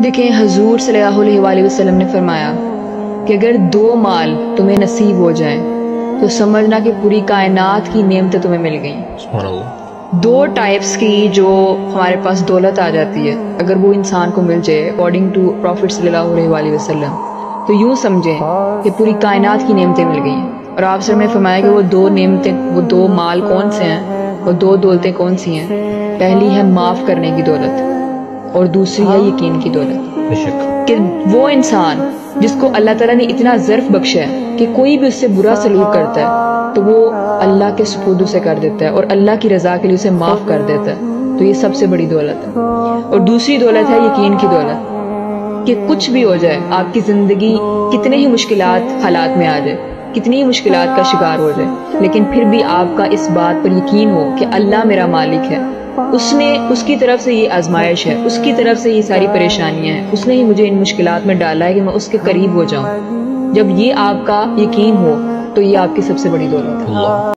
دیکھیں حضور صلی اللہ علیہ وسلم نے فرمایا کہ اگر 2 مال تمہیں نصیب ہو جائیں تو سمجھنا کہ پوری کائنات کی نعمتیں تمہیں مل گئیں۔ سبحان اللہ۔ 2 ٹائپس کی جو ہمارے پاس دولت آ جاتی ہے اگر وہ انسان کو مل جائے اکارڈنگ ٹو پروفٹ صلی اللہ علیہ وسلم تو یوں سمجھیں کہ پوری کائنات کی نعمتیں مل گئی ہیں۔ اور آپ سے میں فرمایا کہ وہ 2 نعمتیں، وہ 2 مال کون سے ہیں، وہ 2 دولتیں کون سی ہیں؟ پہلی ہے معاف کرنے کی دولت اور دوسری ہے یقین کی دولت۔ بے شک۔ کہ وہ انسان جس کو اللہ تعالیٰ نے اتنا ظرف بخشا ہے کہ کوئی بھی اس سے برا سلوک کرتا ہے تو وہ اللہ کے سپرد اسے کر دیتا ہے اور اللہ کی رضا کے لیے اسے معاف کر دیتا ہے، تو یہ سب سے بڑی دولت ہے۔ اور دوسری دولت ہے یقین کی دولت، کہ کچھ بھی ہو جائے، آپ کی زندگی کتنے ہی مشکلات حالات میں آ جائے، کتنی ہی مشکلات کا شکار ہو جائے، لیکن پھر بھی آپ کا اس بات پر یقین ہو کہ اللہ میرا مالک ہے، اس کی طرف سے یہ آزمائش ہے، اس کی طرف سے یہ ساری پریشانیاں ہیں، اس نے ہی مجھے ان مشکلات میں ڈالا ہے کہ میں اس کے قریب ہو جاؤں۔ جب یہ آپ کا یقین ہو تو یہ آپ کی سب سے بڑی دولت ہے۔ اللہ